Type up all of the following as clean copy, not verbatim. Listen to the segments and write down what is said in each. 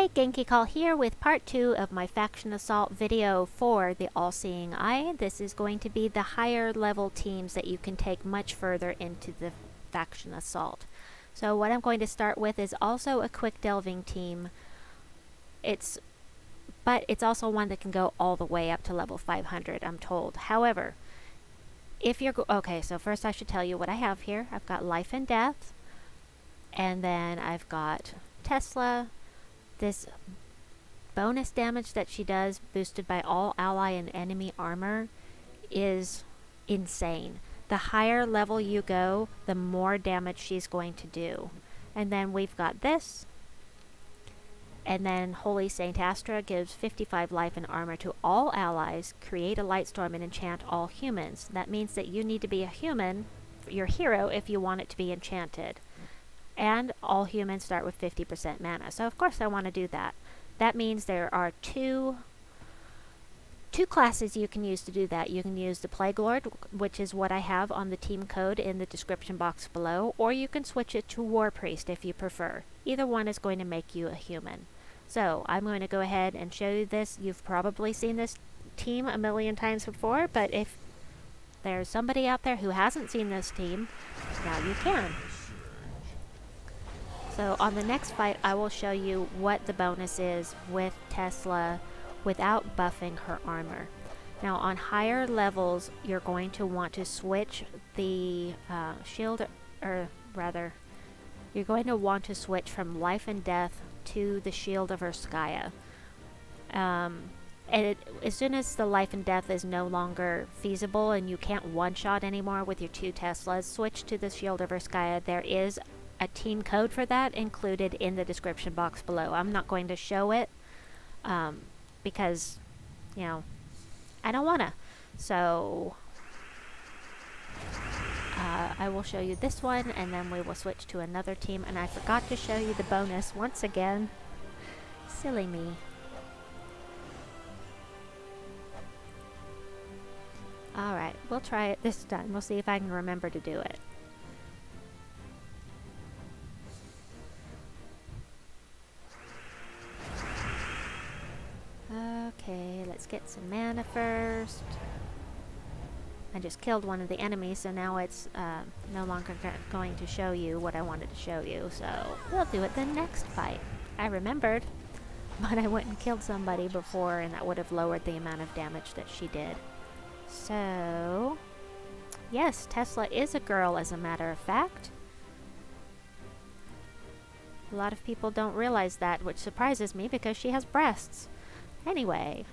Hey, Genki Call here with part 2 of my Faction Assault video for the All-Seeing Eye. This is going to be the higher level teams that you can take much further into the Faction Assault. So what I'm going to start with is also a quick delving team. But it's also one that can go all the way up to level 500, I'm told. However, if you're okay, so first I should tell you what I have here. I've got Life and Death, and then I've got Tesla. This bonus damage that she does, boosted by all ally and enemy armor, is insane. The higher level you go, the more damage she's going to do. And then we've got this. And then Holy Saint Astra gives 55 life and armor to all allies, create a light storm, and enchant all humans. That means that you need to be a human, your hero, if you want it to be enchanted. And all humans start with 50% mana. So of course I want to do that. That means there are two classes you can use to do that. You can use the Plaguelord, which is what I have on the team code in the description box below, or you can switch it to Warpriest if you prefer. Either one is going to make you a human. So I'm going to go ahead and show you this. You've probably seen this team a million times before, but if there's somebody out there who hasn't seen this team, now you can. So on the next fight, I will show you what the bonus is with Tesla without buffing her armor. Now on higher levels, you're going to want to switch the shield, or rather, you're going to want to switch from Life and Death to the Shield of Urskaya. As soon as the Life and Death is no longer feasible and you can't one-shot anymore with your 2 Teslas, switch to the Shield of Urskaya. There is a team code for that included in the description box below. I'm not going to show it because, you know, I don't want to. So I will show you this one, and then we will switch to another team. And I forgot to show you the bonus once again. Silly me. Alright, we'll try it this time. We'll see if I can remember to do it. Okay, let's get some mana first. I just killed one of the enemies, so now it's no longer going to show you what I wanted to show you, so we'll do it the next fight. I remembered, but I went and killed somebody before, and that would have lowered the amount of damage that she did. So, yes, Tesla is a girl, as a matter of fact. A lot of people don't realize that, which surprises me because she has breasts. Anyway,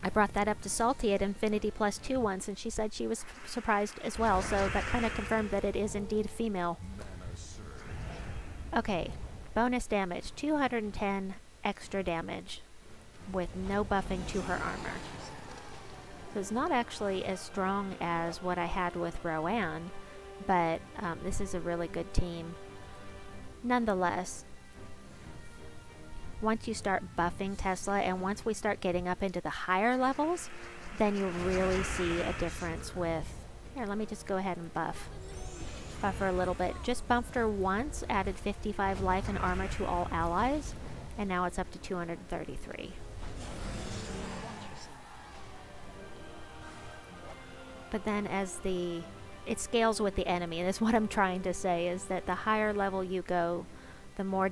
I brought that up to Salty at Infinity Plus 2 once, and she said she was surprised as well, so that kind of confirmed that it is indeed female. Okay, bonus damage, 210 extra damage with no buffing to her armor. So it's not actually as strong as what I had with Rowanne, but this is a really good team. Nonetheless, once you start buffing Tesla, and once we start getting up into the higher levels, then you'll really see a difference with... Here, let me just go ahead and buff her a little bit. Just buffed her once, added 55 life and armor to all allies, and now it's up to 233. But then as it scales with the enemy, and that's what I'm trying to say, is that the higher level you go, the more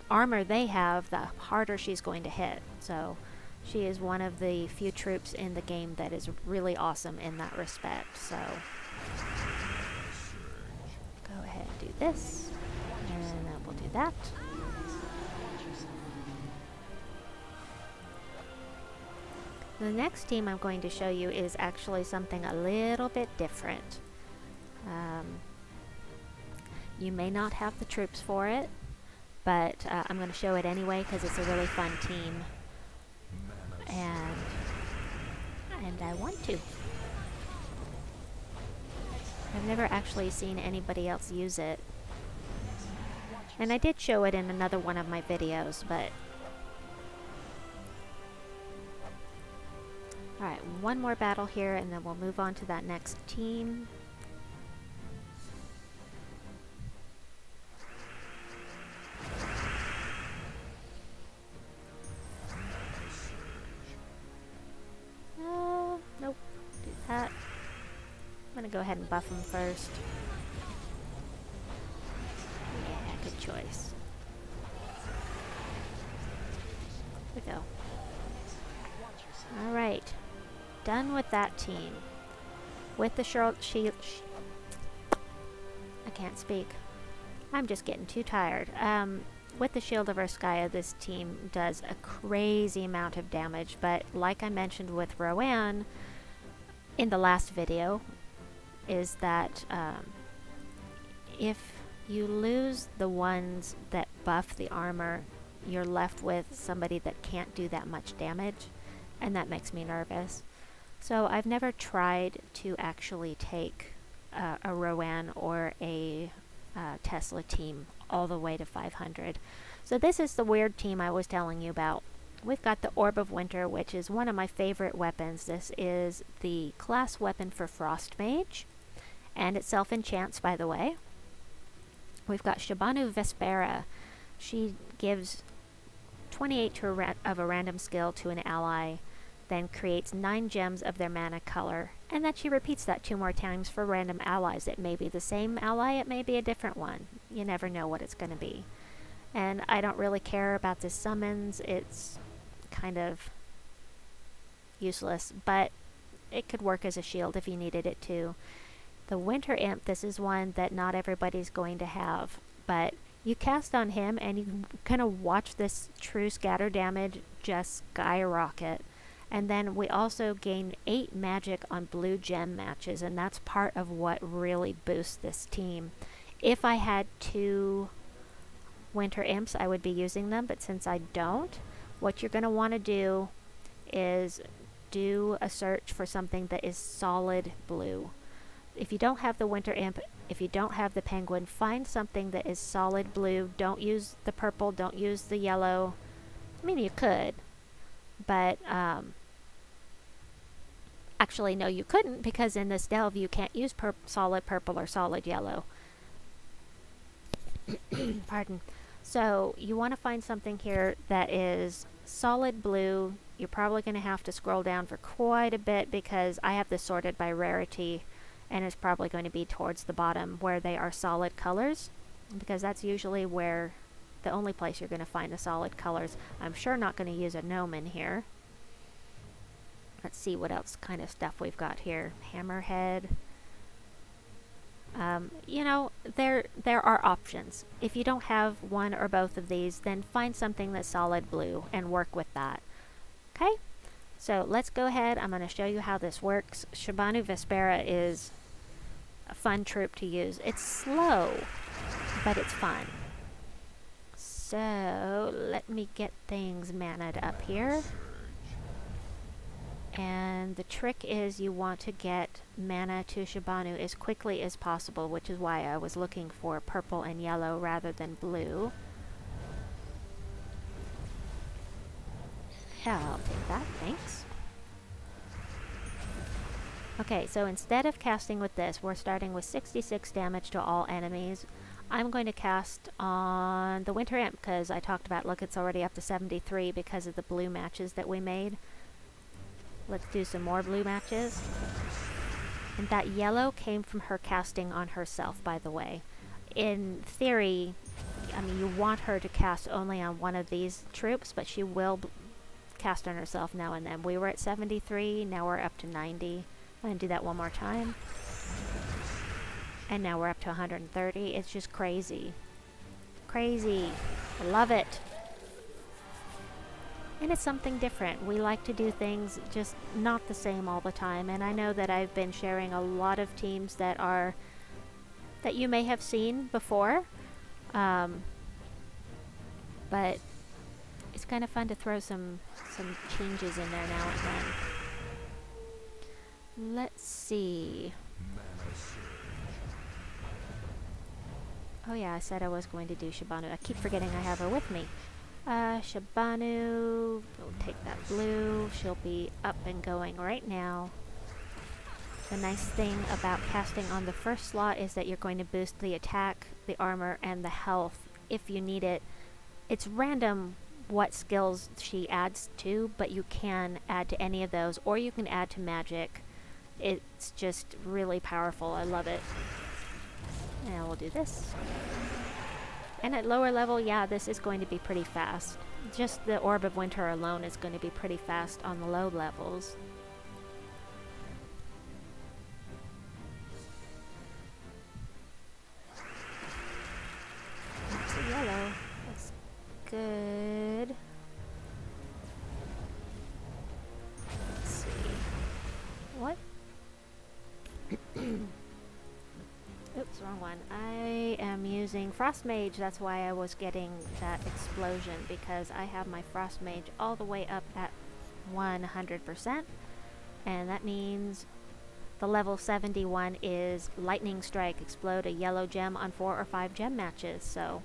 armor they have, the harder she's going to hit. So she is one of the few troops in the game that is really awesome in that respect. So go ahead and do this, and then we'll do that. The next team I'm going to show you is actually something a little bit different. You may not have the troops for it, but I'm going to show it anyway because it's a really fun team, and I want to. I've never actually seen anybody else use it, and I did show it in another one of my videos, but alright, one more battle here and then we'll move on to that next team. go ahead and buff him first. Yeah, good choice. There we go. Alright. Done with that team. With the shield... I can't speak. I'm just getting too tired. With the Shield of Urskaya, this team does a crazy amount of damage, but like I mentioned with Rowanne in the last video, is that if you lose the ones that buff the armor, you're left with somebody that can't do that much damage, and that makes me nervous. So I've never tried to actually take a Rowanne or a Tesla team all the way to 500. So this is the weird team I was telling you about. We've got the Orb of Winter, which is one of my favorite weapons. This is the class weapon for Frost Mage, and it self-enchants, by the way. We've got Shahbanu Vespera. She gives 28 of a random skill to an ally, then creates 9 gems of their mana color, and then she repeats that 2 more times for random allies. It may be the same ally, it may be a different one. You never know what it's going to be. And I don't really care about the summons. It's kind of useless, but it could work as a shield if you needed it to. The Winter Imp, this is one that not everybody's going to have, but you cast on him and you kind of watch this true scatter damage just skyrocket. And then we also gain 8 magic on blue gem matches, and that's part of what really boosts this team. If I had 2 Winter Imps, I would be using them, but since I don't, what you're going to want to do is do a search for something that is solid blue. If you don't have the Winter Imp, if you don't have the Penguin, find something that is solid blue. Don't use the purple, don't use the yellow. I mean, you could, but actually, no, you couldn't, because in this delve you can't use solid purple or solid yellow. Pardon. So you want to find something here that is solid blue. You're probably going to have to scroll down for quite a bit because I have this sorted by rarity, and it's probably going to be towards the bottom where they are solid colors, because that's usually where the only place you're going to find the solid colors. I'm sure not going to use a gnome in here. Let's see what else kind of stuff we've got here. Hammerhead. You know, there are options. If you don't have one or both of these, then find something that's solid blue and work with that. Okay? So let's go ahead. I'm going to show you how this works. Shahbanu Vespera is a fun troop to use. It's slow, but it's fun. So let me get things mana'd up here. And the trick is you want to get mana to Shahbanu as quickly as possible, which is why I was looking for purple and yellow rather than blue. Yeah, I'll take that, thanks. Okay, so instead of casting with this, we're starting with 66 damage to all enemies. I'm going to cast on the Winter Imp because I talked about, look, it's already up to 73 because of the blue matches that we made. Let's do some more blue matches. And that yellow came from her casting on herself, by the way. In theory, I mean, you want her to cast only on one of these troops, but she will cast on herself now and then. We were at 73, now we're up to 90. I'm going to do that one more time. And now we're up to 130. It's just crazy. Crazy. I love it. And it's something different. We like to do things just not the same all the time. And I know that I've been sharing a lot of teams that you may have seen before. But it's kind of fun to throw some changes in there now and then. Let's see. Oh yeah, I said I was going to do Shahbanu. I keep forgetting I have her with me. Shahbanu, we'll take that blue. She'll be up and going right now. The nice thing about casting on the first slot is that you're going to boost the attack, the armor, and the health if you need it. It's random what skills she adds to, but you can add to any of those, or you can add to magic. It's just really powerful. I love it. And we'll do this. And at lower level, yeah, this is going to be pretty fast. Just the Orb of Winter alone is going to be pretty fast on the low levels. That's a yellow. That's good. Let's see. What? Oops, wrong one. I am using Frost Mage. That's why I was getting that explosion, because I have my Frost Mage all the way up at 100%. And that means the level 71 is Lightning Strike. Explode a yellow gem on 4 or 5 gem matches. So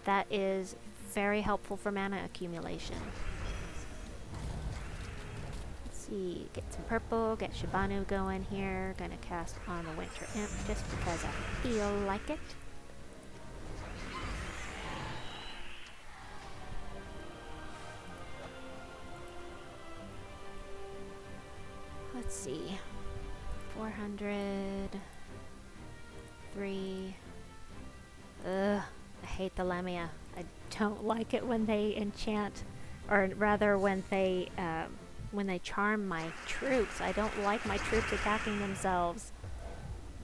that is very helpful for mana accumulation. Get some purple, get Shahbanu going here. Gonna cast on the Winter Imp just because I feel like it. Let's see. 400. 3. Ugh, I hate the Lamia. I don't like it when they enchant, or rather when they charm my troops. I don't like my troops attacking themselves.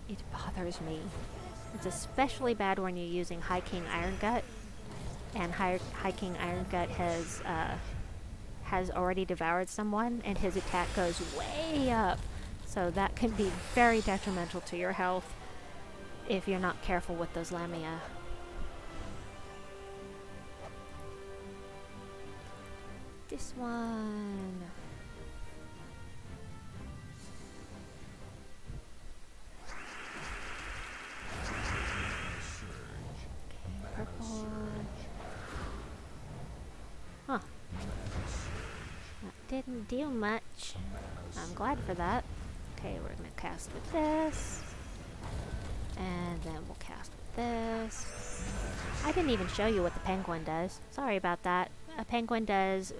It bothers me. It's especially bad when you're using High King Irongut, and High King Irongut has already devoured someone, and his attack goes way up. So that can be very detrimental to your health if you're not careful with those Lamia. This one. Purple. Huh. That didn't do much. I'm glad for that. Okay, we're gonna cast with this. And then we'll cast with this. I didn't even show you what the penguin does. Sorry about that. A penguin does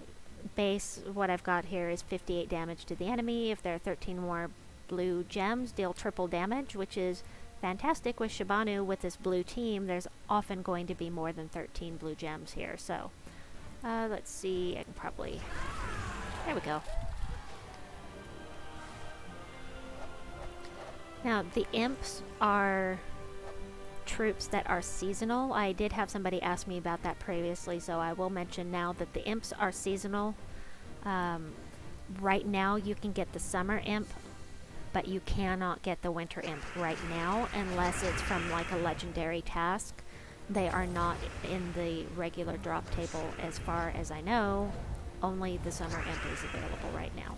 base, what I've got here is 58 damage to the enemy. If there are 13 more blue gems, deal triple damage, which is fantastic with Shahbanu. With this blue team, there's often going to be more than 13 blue gems here. So, let's see, I can probably... There we go. Now, the Imps are troops that are seasonal. I did have somebody ask me about that previously, so I will mention now that the Imps are seasonal. Right now, you can get the Summer Imp, but you cannot get the Winter Imp right now unless it's from like a legendary task. They are not in the regular drop table as far as I know. Only the Summer Imp is available right now.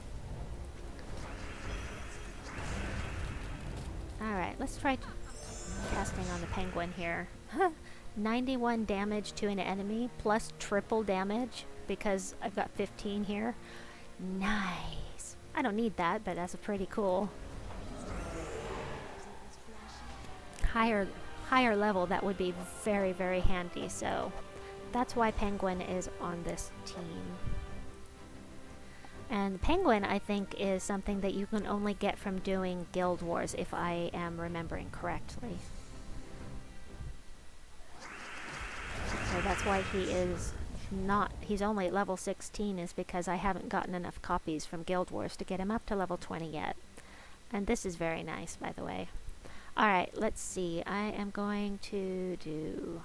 Alright, let's try casting on the penguin here. 91 damage to an enemy plus triple damage because I've got 15 here. Nice. I don't need that, but that's pretty cool. Higher level, that would be very, very handy. So that's why Penguin is on this team. And Penguin, I think, is something that you can only get from doing Guild Wars, if I am remembering correctly. So that's why he is not... He's only at level 16, is because I haven't gotten enough copies from Guild Wars to get him up to level 20 yet. And this is very nice, by the way. Alright, let's see. I am going to do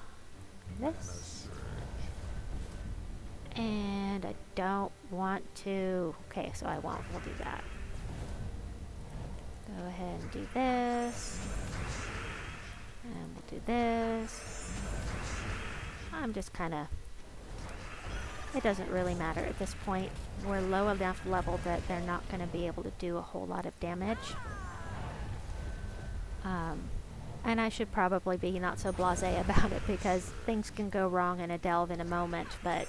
this. And I don't want to... Okay, so I won't. We'll do that. Go ahead and do this. And we'll do this. I'm just kind of... It doesn't really matter at this point. We're low enough level that they're not going to be able to do a whole lot of damage. And I should probably be not so blasé about it because things can go wrong in a delve in a moment, but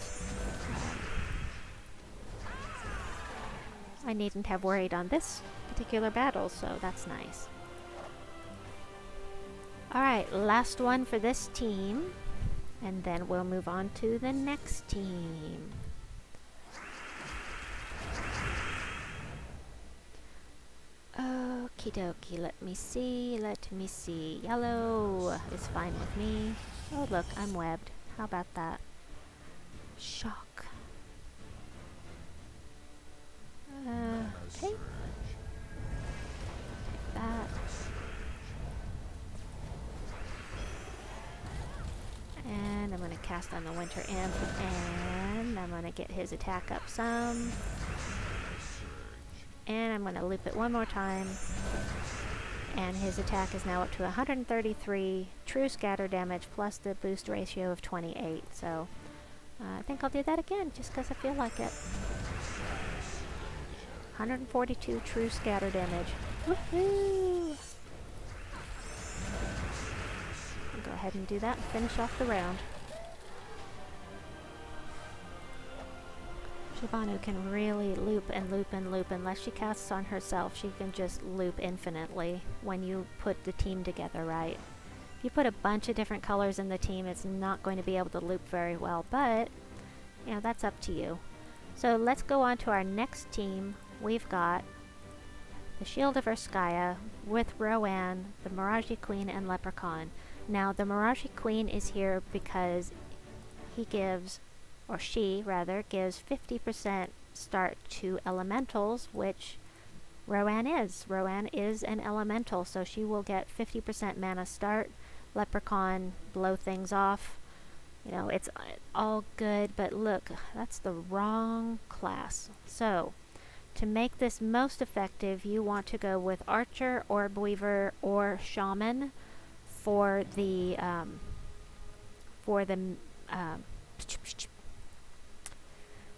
I needn't have worried on this particular battle, so that's nice. Alright, last one for this team, and then we'll move on to the next team. Okie dokie, let me see. Yellow is fine with me. Oh look, I'm webbed. How about that? Shock. Okay. Take that. And I'm going to cast on the Winter Imp, and I'm going to get his attack up some. And I'm going to loop it one more time. And his attack is now up to 133 true scatter damage plus the boost ratio of 28. So I think I'll do that again just because I feel like it. 142 true scatter damage. Woohoo! Go ahead and do that and finish off the round. Shahbanu can really loop and loop and loop. Unless she casts on herself, she can just loop infinitely when you put the team together right. If you put a bunch of different colors in the team, it's not going to be able to loop very well, but you know, that's up to you. So let's go on to our next team. We've got the Shield of Urskaya with Rowanne, the Maraji Queen, and Leprechaun. Now, the Maraji Queen is here because he gives, or she rather, gives 50% start to elementals, which Rowanne is. Rowanne is an elemental, so she will get 50% mana start. Leprechaun, blow things off. You know, it's all good, but look, that's the wrong class. So, to make this most effective, you want to go with Archer, Orb Weaver, or Shaman for the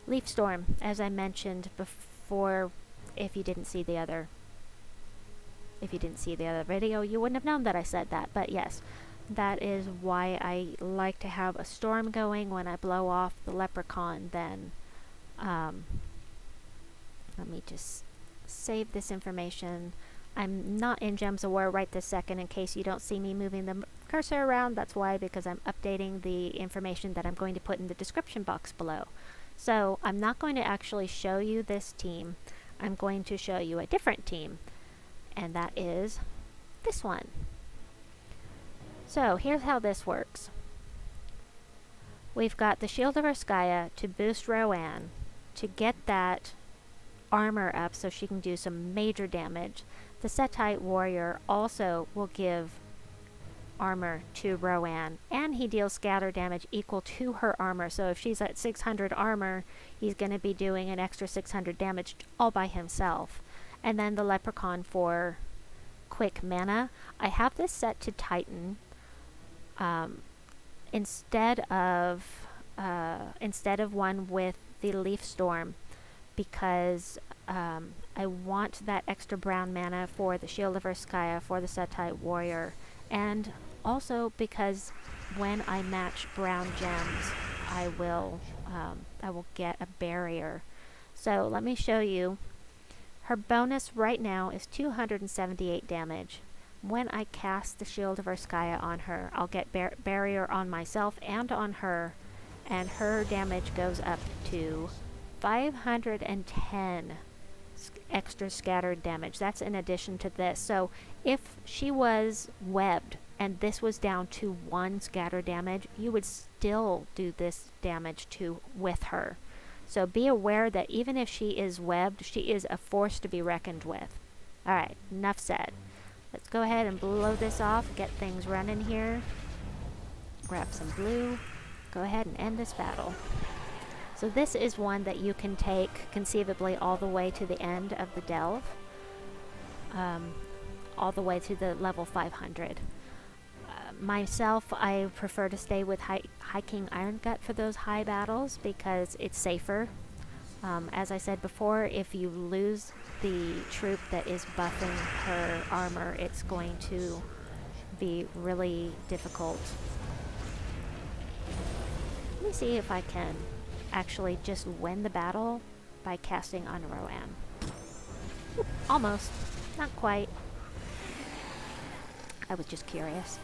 Leaf Storm, as I mentioned before. If you didn't see the other video, you wouldn't have known that I said that. But yes, that is why I like to have a storm going when I blow off the Leprechaun. Then let me just save this information. I'm not in Gems of War right this second, in case you don't see me moving the cursor around. That's why, because I'm updating the information that I'm going to put in the description box below. So I'm not going to actually show you this team. I'm going to show you a different team, and that is this one. So here's how this works. We've got the Shield of Urskaya to boost Rowanne, to get that armor up so she can do some major damage. The Settite warrior also will give armor to Rowanne, and he deals scatter damage equal to her armor. So if she's at 600 armor, he's going to be doing an extra 600 damage all by himself. And then the Leprechaun for quick mana. I have this set to Titan instead of one with the Leaf Storm, because I want that extra brown mana for the Shield of Urskaya, for the Settite warrior, and also because when I match brown gems, I will get a barrier. So let me show you. Her bonus right now is 278 damage. When I cast the Shield of Urskaya on her, I'll get barrier on myself and on her, and her damage goes up to 510 extra scattered damage. That's in addition to this. So if she was webbed and this was down to 1 scatter damage, you would still do this damage with her. So be aware that even if she is webbed, she is a force to be reckoned with. Alright, enough said. Let's go ahead and blow this off, get things running here. Grab some blue. Go ahead and end this battle. So this is one that you can take conceivably all the way to the end of the delve. All the way to the level 500. Myself, I prefer to stay with hiking Irongut for those high battles because it's safer. As I said before, if you lose the troop that is buffing her armor, it's going to be really difficult. Let me see if I can actually just win the battle by casting on Rowanne. Almost. Not quite. I was just curious.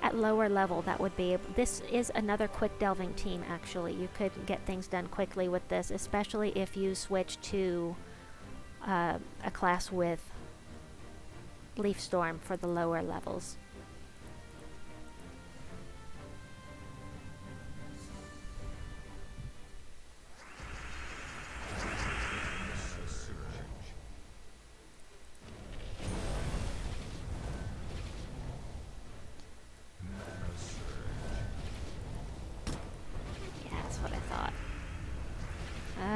At lower level, that would be... This is another quick delving team, actually. You could get things done quickly with this, especially if you switch to a class with Leaf Storm for the lower levels. Yeah, that's what I thought.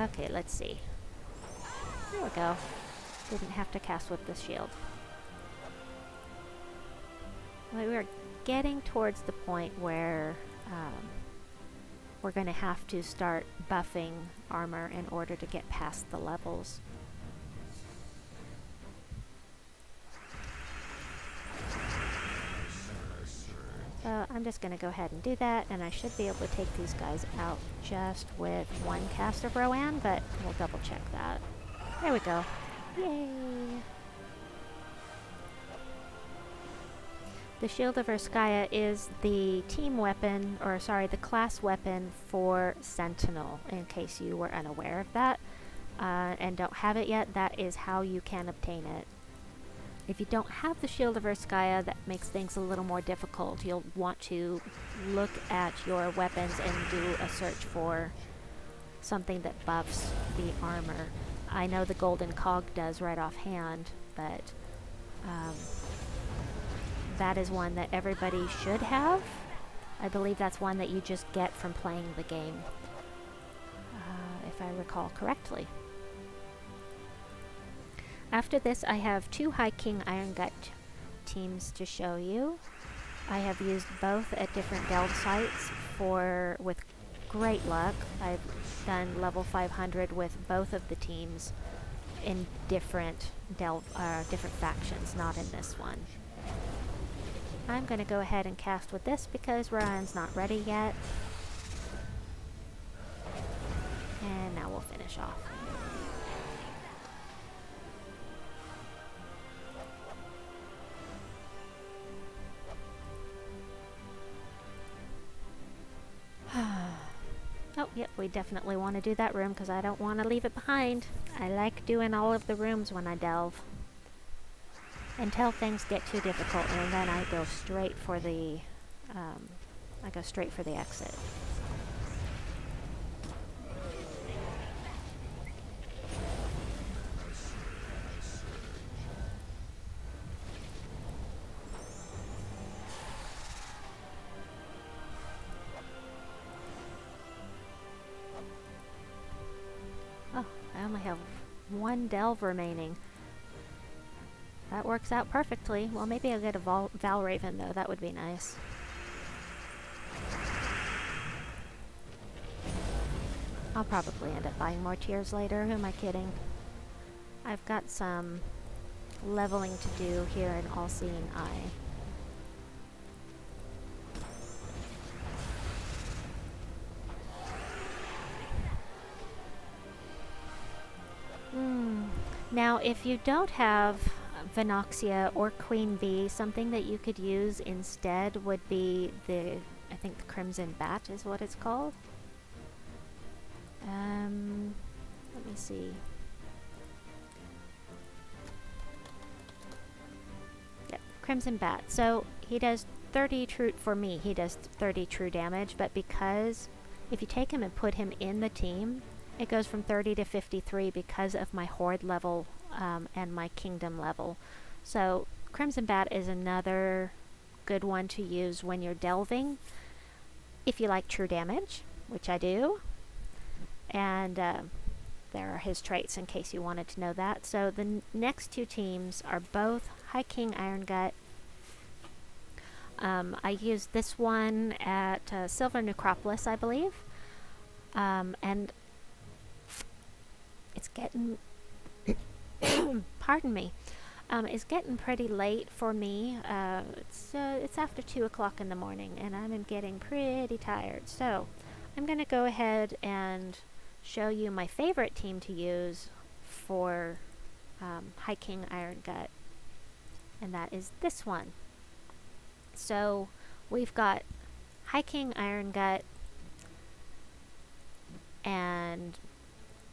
Okay, let's see. There we go. Didn't have to cast with the shield. Well, we're getting towards the point where we're going to have to start buffing armor in order to get past the levels. So I'm just going to go ahead and do that, and I should be able to take these guys out just with one cast of Rowanne, but we'll double check that. There we go. Yay! The Shield of Urskaya is the team weapon, or sorry, the class weapon for Sentinel, in case you were unaware of that and don't have it yet. That is how you can obtain it. If you don't have the Shield of Urskaya, that makes things a little more difficult. You'll want to look at your weapons and do a search for something that buffs the armor. I know the Golden Cog does right offhand, but that is one that everybody should have. I believe that's one that you just get from playing the game, if I recall correctly. After this, I have 2 High King Irongut teams to show you. I have used both at different delve sites with great luck. I've done level 500 with both of the teams in different factions, not in this one. I'm going to go ahead and cast with this because Rowanne's not ready yet. And now we'll finish off. Oh, yep, we definitely want to do that room because I don't want to leave it behind. I like doing all of the rooms when I delve. Until things get too difficult, and then I go straight for the exit. Oh, I only have 1 delve remaining. That works out perfectly. Well, maybe I'll get a Valraven, though. That would be nice. I'll probably end up buying more tiers later. Who am I kidding? I've got some leveling to do here in All-Seeing Eye. Now, if you don't have Venoxia or Queen Bee, something that you could use instead would be I think the Crimson Bat is what it's called. Let me see. Yep, Crimson Bat. So he does 30 true, for me, he does 30 true damage, but because if you take him and put him in the team, it goes from 30 to 53 because of my Horde level and my Kingdom level. So Crimson Bat is another good one to use when you're delving, if you like true damage, which I do. And there are his traits in case you wanted to know that. So the next 2 teams are both High King Irongut. I used this one at Silver Necropolis, I believe. And it's getting pardon me, it's getting pretty late for me. It's after 2 o'clock in the morning and I'm getting pretty tired, so I'm gonna go ahead and show you my favorite team to use for High King Irongut, and that is this one. So we've got High King Irongut, and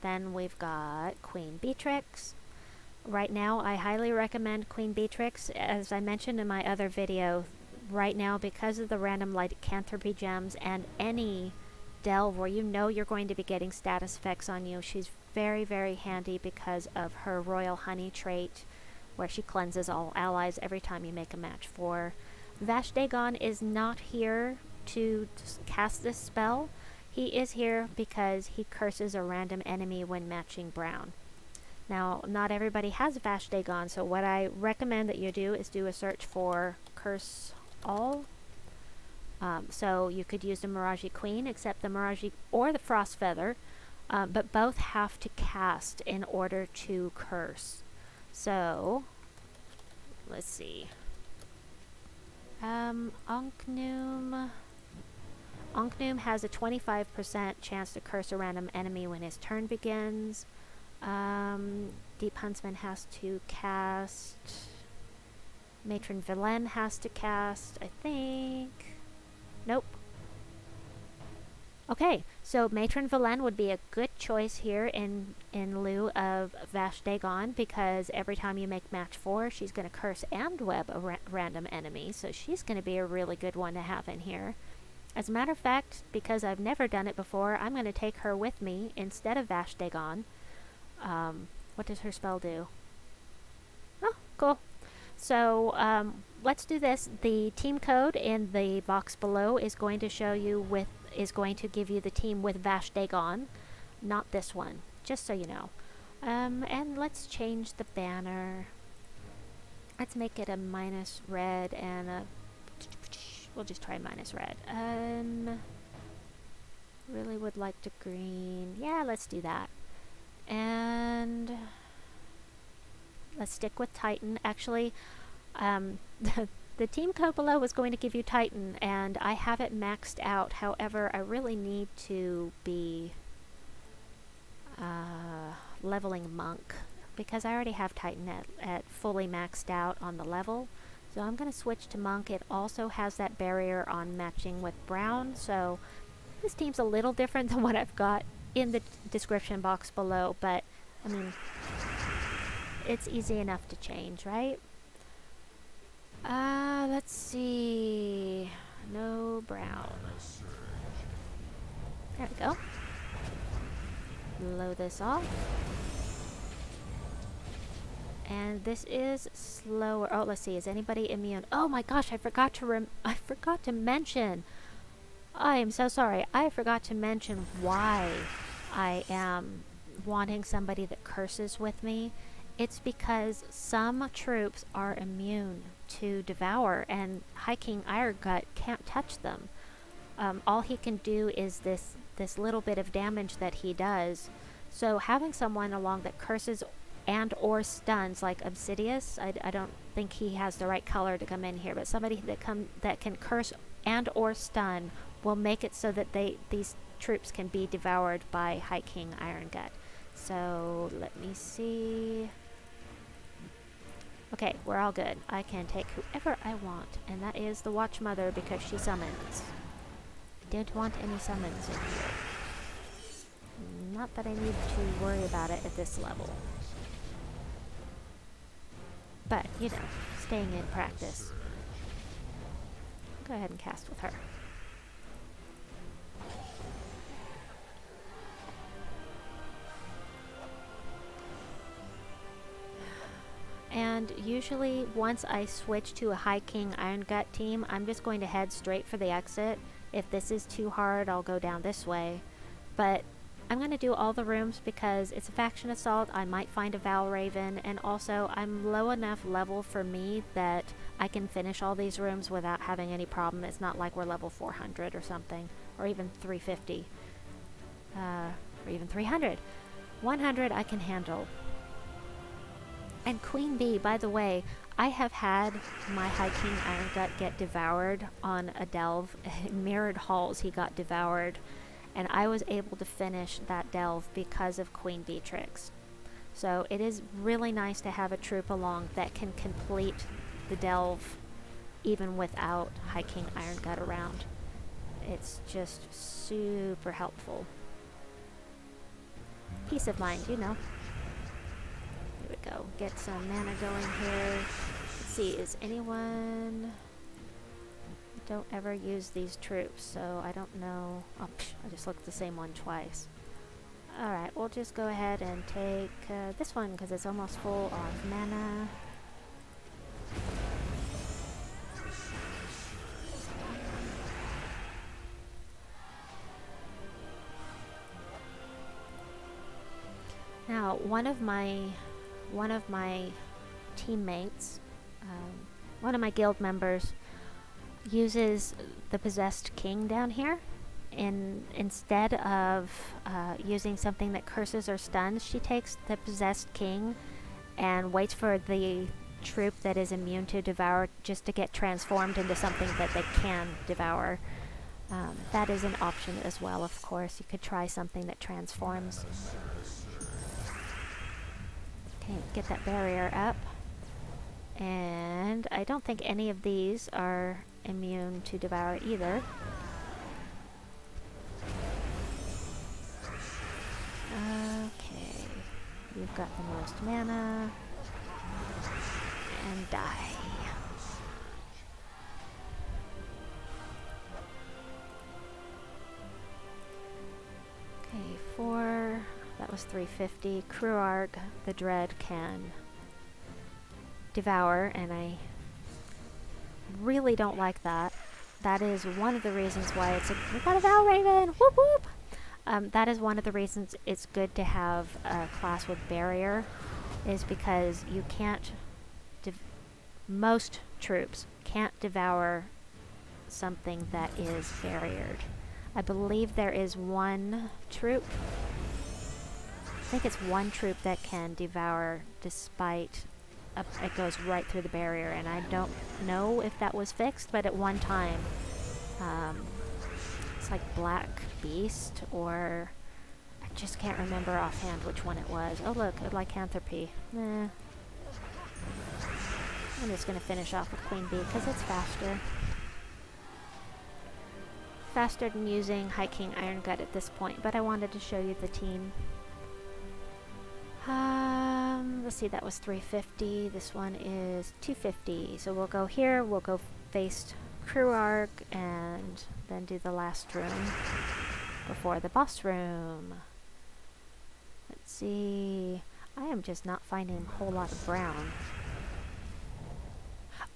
then we've got Queen Beetrix, Right now, I highly recommend Queen Beetrix, as I mentioned in my other video. Right now, because of the random lycanthropy gems and any delve where you know you're going to be getting status effects on you, she's very, very handy because of her Royal Honey trait, where she cleanses all allies every time you make a match 4. Vash'Dagon is not here to cast this spell. He is here because he curses a random enemy when matching brown. Now, not everybody has Vash'Dagon, so what I recommend that you do is do a search for Curse All. So you could use the Maraji Queen, except the Maraji or the Frost Feather, but both have to cast in order to curse. So, let's see. Onknoom has a 25% chance to curse a random enemy when his turn begins. Deep Huntsman has to cast. Matron Villain has to cast, I think. Nope. Okay, so Matron Villain would be a good choice here in lieu of Vash'Dagon, because every time you make match 4, she's going to curse and web a random enemy, so she's going to be a really good one to have in here. As a matter of fact, because I've never done it before, I'm going to take her with me instead of Vash'Dagon. What does her spell do? Oh, cool. So, let's do this. The team code in the box below is going to show you is going to give you the team with Vash'Dagon, not this one, just so you know. And let's change the banner. Let's make it a minus red and a... We'll just try minus red. Really would like to green. Yeah, let's do that. And let's stick with Titan. Actually, the team code below was going to give you Titan, and I have it maxed out. However, I really need to be leveling Monk, because I already have Titan at fully maxed out on the level. So I'm going to switch to Monk. It also has that barrier on matching with Brown, so this team's a little different than what I've got in the description box below, but I mean, it's easy enough to change, right? Let's see. No Brown. There we go. Blow this off. And this is slower. Oh, let's see. Is anybody immune? Oh my gosh, I forgot to mention. I am so sorry. I forgot to mention why I am wanting somebody that curses with me. It's because some troops are immune to Devour, and High King Irongut can't touch them. All he can do is this little bit of damage that he does. So having someone along that curses and or stuns, like Obsidious, I don't think he has the right color to come in here, but somebody that can curse and or stun will make it so that these troops can be devoured by High King Irongut. So let me see. Okay, we're all good. I can take whoever I want, and that is the Watch Mother because she summons. I don't want any summons in here. Not that I need to worry about it at this level. But, you know, staying in practice. Go ahead and cast with her. And usually once I switch to a High King Irongut team, I'm just going to head straight for the exit. If this is too hard, I'll go down this way. But I'm going to do all the rooms because it's a faction assault. I might find a Valraven, and also I'm low enough level for me that I can finish all these rooms without having any problem. It's not like we're level 400 or something, or even 350, or even 300. 100 I can handle. And Queen Bee, by the way, I have had my High King Irongut get devoured on a delve. In Mirrored Halls, he got devoured, and I was able to finish that delve because of Queen Beetrix. So it is really nice to have a troop along that can complete the delve even without High King Irongut around. It's just super helpful. Peace of mind, you know. go. Get some mana going here. Let's see, is anyone... I don't ever use these troops, so I don't know. Oh, I just looked at the same one twice. Alright, we'll just go ahead and take this one because it's almost full of mana. Now, one of my teammates, one of my guild members, uses the possessed king down here. Instead of using something that curses or stuns, she takes the possessed king and waits for the troop that is immune to devour just to get transformed into something that they can devour. That is an option as well, of course. You could try something that transforms. Okay, get that barrier up. And I don't think any of these are immune to devour either. Okay, you've got the most mana. And die. Okay, 4. That was 350. Kruarg, the Dread, can devour, and I really don't like that. That is one of the reasons why it's a... We got a Valraven! Whoop whoop! That is one of the reasons it's good to have a class with barrier, is because you can't... most troops can't devour something that is barriered. I believe there is one troop... I think it's one troop that can devour despite it goes right through the barrier, and I don't know if that was fixed, but at one time it's like Black Beast, or I just can't remember offhand which one it was. Oh look, a lycanthropy. I'm just gonna finish off with Queen Bee because it's faster. Faster than using High King Irongut at this point, but I wanted to show you the team. Let's see, that was 350. This one is 250. So we'll go here, we'll go face Kruarg, and then do the last room before the boss room. Let's see. I am just not finding a whole lot of brown.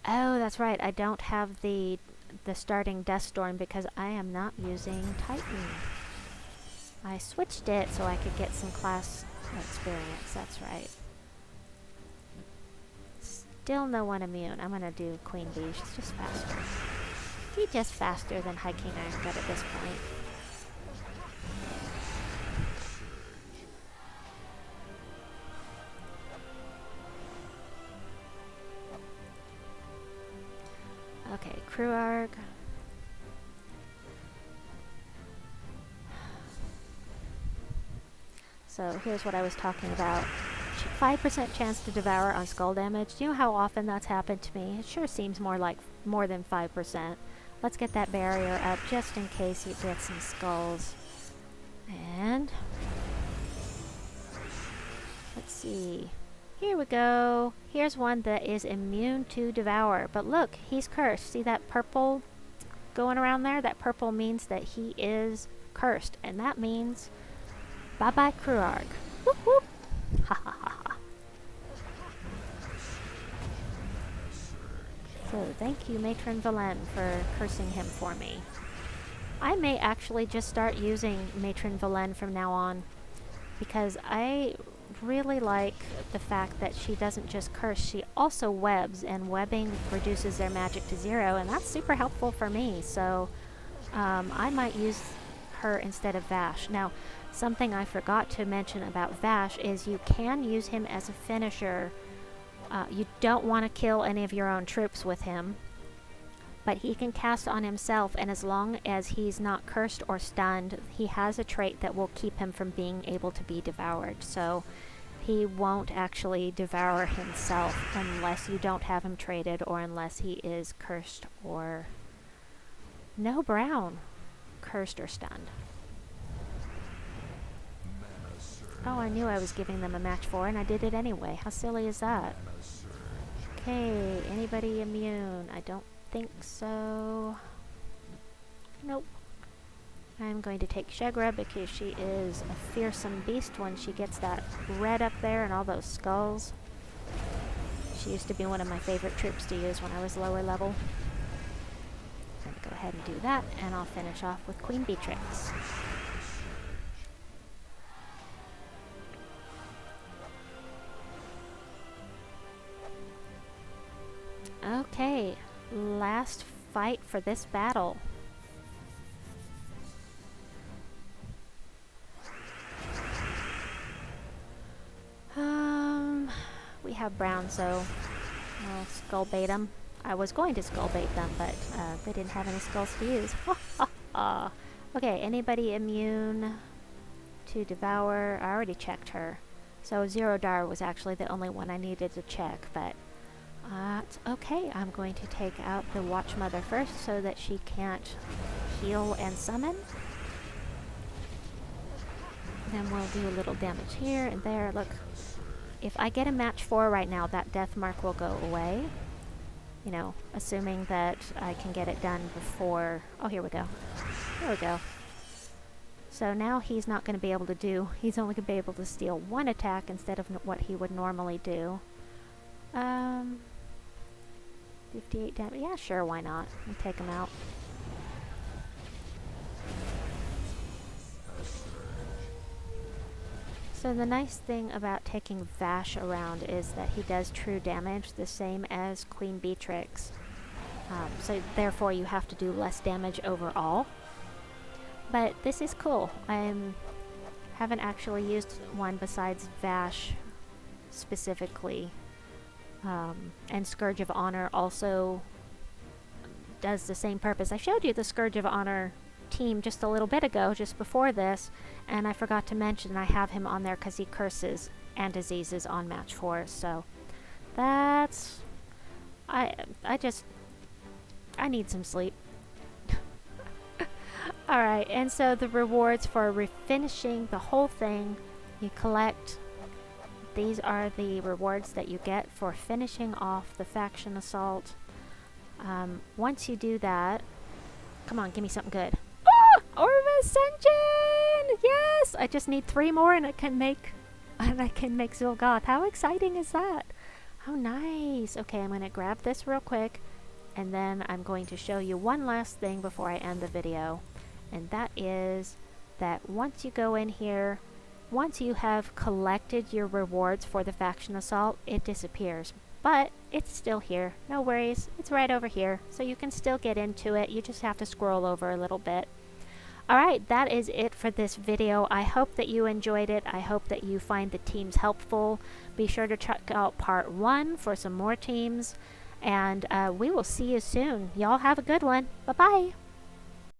Oh, that's right. I don't have the starting Deathstorm because I am not using Titan. I switched it so I could get some class experience, that's right. Still no one immune. I'm gonna do Queen Bee, she's just faster. She's just faster than High King Irongut at this point. Okay, Kruarg. So here's what I was talking about. 5% chance to devour on skull damage. Do you know how often that's happened to me? It sure seems more like more than 5%. Let's get that barrier up just in case you get some skulls. And let's see. Here we go. Here's one that is immune to devour. But look, he's cursed. See that purple going around there? That purple means that he is cursed. And that means bye-bye Kruarg. Whoop whoop. Ha ha ha ha. So thank you Matron Velen for cursing him for me. I may actually just start using Matron Velen from now on, because I really like the fact that she doesn't just curse, she also webs, and webbing reduces their magic to 0, and that's super helpful for me. So I might use her instead of Vash. Now, something I forgot to mention about Vash is you can use him as a finisher. You don't want to kill any of your own troops with him, but he can cast on himself, and as long as he's not cursed or stunned, he has a trait that will keep him from being able to be devoured. So he won't actually devour himself unless you don't have him traded, or unless he is cursed or... No brown. Cursed or stunned. Oh, I knew I was giving them a match 4 and I did it anyway. How silly is that? Okay, anybody immune? I don't think so. Nope. I'm going to take Shegra because she is a fearsome beast when she gets that red up there and all those skulls. She used to be one of my favorite troops to use when I was lower level. I'm going to go ahead and do that, and I'll finish off with Queen Beetrix. Okay, last fight for this battle. We have brown, so I'll skull bait them. I was going to skull bait them, but they didn't have any skulls to use. Okay, anybody immune to devour? I already checked her. So Zero Dar was actually the only one I needed to check, but it's okay. I'm going to take out the Watchmother first so that she can't heal and summon. Then we'll do a little damage here and there. Look, if I get a match 4 right now, that death mark will go away. You know, assuming that I can get it done before... Oh, here we go. There we go. So now he's not going to be able to do... He's only going to be able to steal 1 attack instead of what he would normally do. 58 damage. Yeah, sure, why not? I'll take him out. So the nice thing about taking Vash around is that he does true damage, the same as Queen Beetrix. So therefore you have to do less damage overall. But this is cool. I haven't actually used one besides Vash specifically. And Scourge of Honor also does the same purpose. I showed you the Scourge of Honor team just a little bit ago, just before this, and I forgot to mention I have him on there because he curses and diseases on match 4, so that's... I need some sleep. Alright, and so the rewards for finishing the whole thing, you collect... These are the rewards that you get for finishing off the faction assault. Once you do that... Come on, give me something good. Orb of Ascension! Yes! I just need 3 more and I can make Zilgoth. How exciting is that? How nice! Okay, I'm going to grab this real quick, and then I'm going to show you one last thing before I end the video. And that is that once you go in here, once you have collected your rewards for the faction assault, it disappears. But it's still here. No worries. It's right over here. So you can still get into it. You just have to scroll over a little bit. Alright, that is it for this video. I hope that you enjoyed it. I hope that you find the teams helpful. Be sure to check out part 1 for some more teams. And we will see you soon. Y'all have a good one. Bye-bye.